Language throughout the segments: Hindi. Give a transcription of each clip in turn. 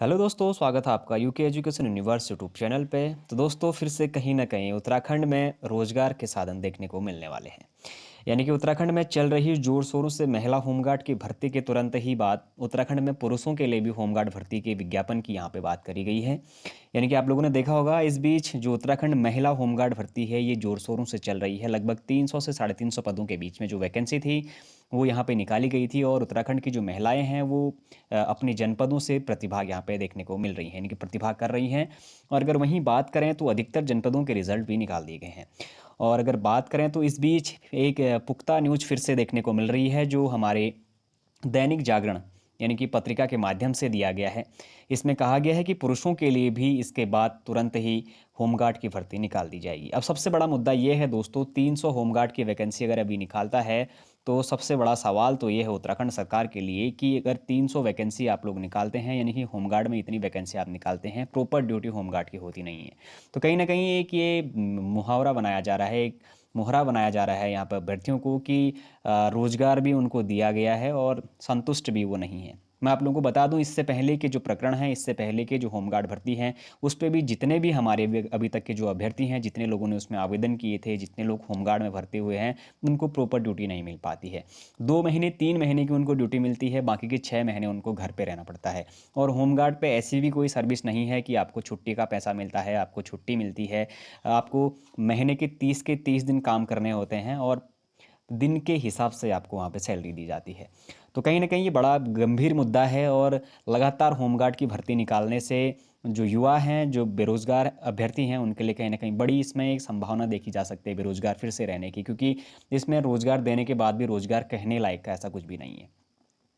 हेलो दोस्तों, स्वागत है आपका UK education universe YouTube channel पे। तो दोस्तों फिर से कहीं ना कहीं उत्तराखंड में रोजगार के साधन देखने को मिलने वाले हैं। यानी कि उत्तराखंड में चल रही जोर शोरों से महिला होमगार्ड की भर्ती के तुरंत ही बाद उत्तराखंड में पुरुषों के लिए भी होमगार्ड भर्ती के विज्ञापन की यहाँ पे बात करी गई है। यानी कि आप लोगों ने देखा होगा, इस बीच जो उत्तराखंड महिला होमगार्ड भर्ती है ये जोर शोरों से चल रही है। लगभग 300 से 350 पदों के बीच में जो वैकेंसी थी वो यहाँ पे निकाली गई थी, और उत्तराखंड की जो महिलाएं हैं वो अपनी जनपदों से प्रतिभाग यहाँ पे देखने को मिल रही हैं, यानी कि प्रतिभाग कर रही हैं। और अगर वहीं बात करें तो अधिकतर जनपदों के रिजल्ट भी निकाल दिए गए हैं। और अगर बात करें तो इस बीच एक पुख्ता न्यूज फिर से देखने को मिल रही है, जो हमारे दैनिक जागरण यानी कि पत्रिका के माध्यम से दिया गया है। इसमें कहा गया है कि पुरुषों के लिए भी इसके बाद तुरंत ही होमगार्ड की भर्ती निकाल दी जाएगी। अब सबसे बड़ा मुद्दा ये है दोस्तों, 300 होमगार्ड की वैकेंसी अगर अभी निकालता है तो सबसे बड़ा सवाल तो ये है उत्तराखंड सरकार के लिए कि अगर 300 वैकेंसी आप लोग निकालते हैं, यानी कि होमगार्ड में इतनी वैकेंसी आप निकालते हैं, प्रॉपर ड्यूटी होमगार्ड की होती नहीं है। तो कहीं ना कहीं एक ये मुहावरा बनाया जा रहा है, एक मुहरा बनाया जा रहा है यहाँ पर अभ्यर्थियों को कि रोजगार भी उनको दिया गया है और संतुष्ट भी वो नहीं है। मैं आप लोगों को बता दूं, इससे पहले के जो प्रकरण हैं, इससे पहले के जो होमगार्ड भर्ती हैं, उस पर भी जितने भी हमारे अभी तक के जो अभ्यर्थी हैं, जितने लोगों ने उसमें आवेदन किए थे, जितने लोग होमगार्ड में भर्ती हुए हैं, उनको प्रॉपर ड्यूटी नहीं मिल पाती है। 2 महीने 3 महीने की उनको ड्यूटी मिलती है, बाकी के 6 महीने उनको घर पर रहना पड़ता है। और होमगार्ड पे ऐसी भी कोई सर्विस नहीं है कि आपको छुट्टी का पैसा मिलता है, आपको छुट्टी मिलती है। आपको महीने के 30 दिन काम करने होते हैं और दिन के हिसाब से आपको वहाँ पे सैलरी दी जाती है। तो कहीं ना कहीं ये बड़ा गंभीर मुद्दा है, और लगातार होमगार्ड की भर्ती निकालने से जो युवा हैं, जो बेरोजगार अभ्यर्थी हैं, उनके लिए कहीं ना कहीं बड़ी इसमें एक संभावना देखी जा सकती है बेरोजगार फिर से रहने की, क्योंकि इसमें रोजगार देने के बाद भी रोजगार कहने लायक का ऐसा कुछ भी नहीं है।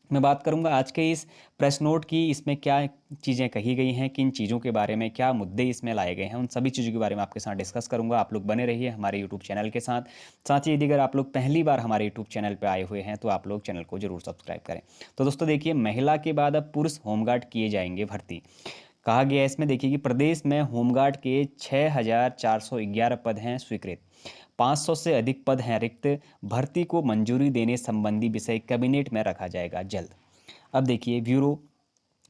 मैं बात करूंगा आज के इस प्रेस नोट की, इसमें क्या चीज़ें कही गई हैं, किन चीज़ों के बारे में, क्या मुद्दे इसमें लाए गए हैं, उन सभी चीज़ों के बारे में आपके साथ डिस्कस करूंगा। आप लोग बने रहिए हमारे यूट्यूब चैनल के साथ। साथ ही यदि अगर आप लोग पहली बार हमारे यूट्यूब चैनल पर आए हुए हैं तो आप लोग चैनल को जरूर सब्सक्राइब करें। तो दोस्तों देखिए, महिला के बाद अब पुरुष होमगार्ड किए जाएंगे भर्ती। कहा गया है इसमें, देखिए कि प्रदेश में होमगार्ड के 6,411 पद हैं स्वीकृत, 500 से अधिक पद हैं रिक्त। भर्ती को मंजूरी देने संबंधी विषय कैबिनेट में रखा जाएगा जल्द। अब देखिए ब्यूरो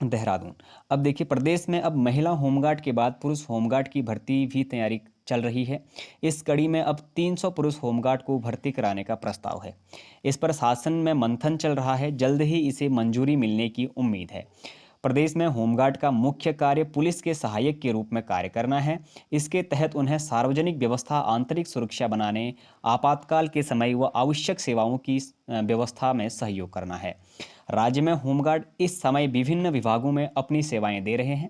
देहरादून। अब देखिए, प्रदेश में अब महिला होमगार्ड के बाद पुरुष होमगार्ड की भर्ती भी तैयारी चल रही है। इस कड़ी में अब 300 पुरुष होमगार्ड को भर्ती कराने का प्रस्ताव है। इस पर शासन में मंथन चल रहा है, जल्द ही इसे मंजूरी मिलने की उम्मीद है। प्रदेश में होमगार्ड का मुख्य कार्य पुलिस के सहायक के रूप में कार्य करना है। इसके तहत उन्हें सार्वजनिक व्यवस्था, आंतरिक सुरक्षा बनाने, आपातकाल के समय व आवश्यक सेवाओं की व्यवस्था में सहयोग करना है। राज्य में होमगार्ड इस समय विभिन्न विभागों में अपनी सेवाएं दे रहे हैं।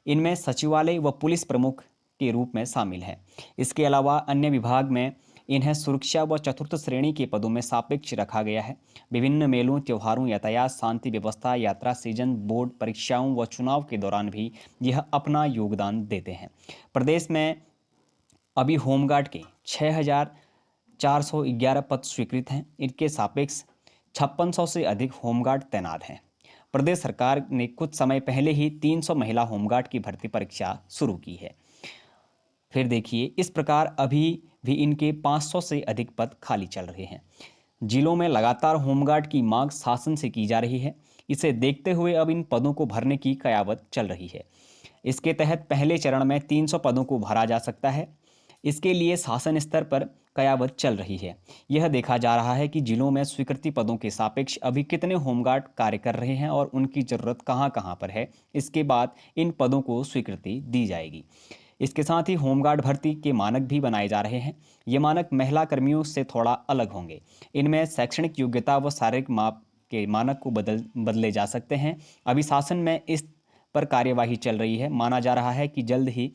इनमें सचिवालय व पुलिस प्रमुख के रूप में शामिल है। इसके अलावा अन्य विभाग में इन्हें सुरक्षा व चतुर्थ श्रेणी के पदों में सापेक्ष रखा गया है। विभिन्न मेलों, त्योहारों, यातायात, शांति व्यवस्था, यात्रा सीजन, बोर्ड परीक्षाओं व चुनाव के दौरान भी यह अपना योगदान देते हैं। प्रदेश में अभी होमगार्ड के 6,411 पद स्वीकृत हैं। इनके सापेक्ष 5600 से अधिक होमगार्ड तैनात हैं। प्रदेश सरकार ने कुछ समय पहले ही 300 महिला होमगार्ड की भर्ती परीक्षा शुरू की है। फिर देखिए, इस प्रकार अभी भी इनके 500 से अधिक पद खाली चल रहे हैं। जिलों में लगातार होमगार्ड की मांग शासन से की जा रही है। इसे देखते हुए अब इन पदों को भरने की कयावत चल रही है। इसके तहत पहले चरण में 300 पदों को भरा जा सकता है। इसके लिए शासन स्तर पर कयावत चल रही है। यह देखा जा रहा है कि जिलों में स्वीकृति पदों के सापेक्ष अभी कितने होमगार्ड कार्य कर रहे हैं और उनकी ज़रूरत कहाँ कहाँ पर है। इसके बाद इन पदों को स्वीकृति दी जाएगी। इसके साथ ही होमगार्ड भर्ती के मानक भी बनाए जा रहे हैं। ये मानक महिला कर्मियों से थोड़ा अलग होंगे। इनमें शैक्षणिक योग्यता व शारीरिक माप के मानक को बदले जा सकते हैं। अभी शासन में इस पर कार्यवाही चल रही है। माना जा रहा है कि जल्द ही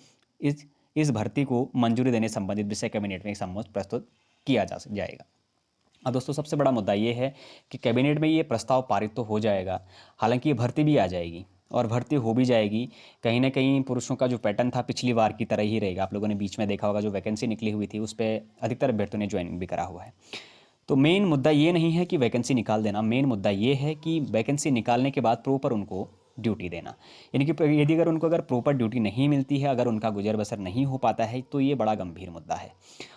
इस भर्ती को मंजूरी देने संबंधित विषय कैबिनेट में एक समझ प्रस्तुत किया जाएगा। अब दोस्तों सबसे बड़ा मुद्दा ये है कि कैबिनेट में ये प्रस्ताव पारित तो हो जाएगा, हालांकि ये भर्ती भी आ जाएगी और भर्ती हो भी जाएगी। कहीं ना कहीं पुरुषों का जो पैटर्न था पिछली बार की तरह ही रहेगा। आप लोगों ने बीच में देखा होगा, जो वैकेंसी निकली हुई थी उस पर अधिकतर अभ्यर्थियों ने ज्वाइनिंग भी करा हुआ है। तो मेन मुद्दा ये नहीं है कि वैकेंसी निकाल देना, मेन मुद्दा ये है कि वैकेंसी निकालने के बाद प्रॉपर उनको ड्यूटी देना। यानी कि यदि अगर प्रॉपर ड्यूटी नहीं मिलती है, अगर उनका गुजर बसर नहीं हो पाता है, तो ये बड़ा गंभीर मुद्दा है।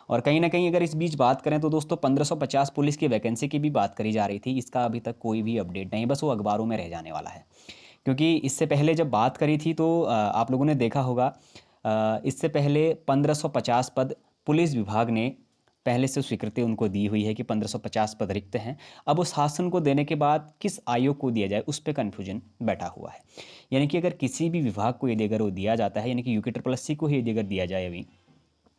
और कहीं ना कहीं अगर इस बीच बात करें तो दोस्तों 1550 पुलिस की वैकेंसी की भी बात करी जा रही थी। इसका अभी तक कोई भी अपडेट नहीं, बस वो अखबारों में रह जाने वाला है। क्योंकि इससे पहले जब बात करी थी तो आप लोगों ने देखा होगा, इससे पहले 1550 पद पुलिस विभाग ने पहले से स्वीकृति उनको दी हुई है कि 1550 पद रिक्त हैं। अब उस शासन को देने के बाद किस आयोग को दिया जाए, उस पे कन्फ्यूजन बैठा हुआ है। यानी कि अगर किसी भी विभाग को यदि अगर वो दिया जाता है, यानी कि यूके ट्रिपल एस सी को ही यदि अगर दिया जाए अभी,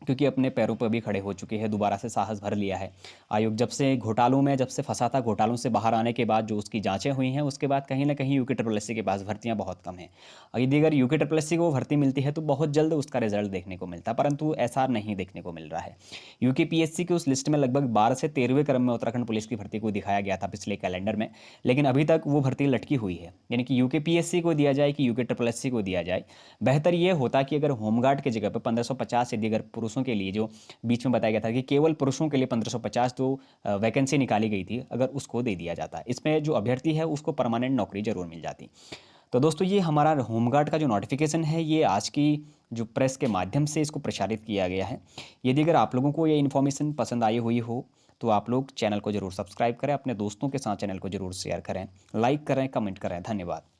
क्योंकि अपने पैरों पर भी खड़े हो चुके हैं, दोबारा से साहस भर लिया है आयोग। जब से फंसा था, घोटालों से बाहर आने के बाद जो उसकी जांचें हुई हैं, उसके बाद कहीं ना कहीं यूके ट्रिपल एस सी के पास भर्तियां बहुत कम हैं। और यदि अगर यूके ट्रिपल एस सी को भर्ती मिलती है तो बहुत जल्द उसका रिजल्ट देखने को मिलता, परंतु ऐसा नहीं देखने को मिल रहा है। यूके पी एस सी की उस लिस्ट में लगभग 12 से 13वें क्रम में उत्तराखंड पुलिस की भर्ती को दिखाया गया था पिछले कैलेंडर में, लेकिन अभी तक वो भर्ती लटकी हुई है। यानी कि यूके पी एस सी को दिया जाए कि यूके ट्रिपल एस सी को दिया जाए, बेहतर ये होता कि अगर होमगार्ड की जगह पर 1550 यदि अगर पुरुषों के लिए, जो बीच में बताया गया था कि केवल पुरुषों के लिए 1550 जो वैकेंसी निकाली गई थी, अगर उसको दे दिया जाता, इसमें जो अभ्यर्थी है उसको परमानेंट नौकरी जरूर मिल जाती। तो दोस्तों, ये हमारा होमगार्ड का जो नोटिफिकेशन है, ये आज की जो प्रेस के माध्यम से इसको प्रसारित किया गया है। यदि अगर आप लोगों को ये इन्फॉर्मेशन पसंद आई हुई हो तो आप लोग चैनल को जरूर सब्सक्राइब करें, अपने दोस्तों के साथ चैनल को जरूर शेयर करें, लाइक करें, कमेंट करें। धन्यवाद।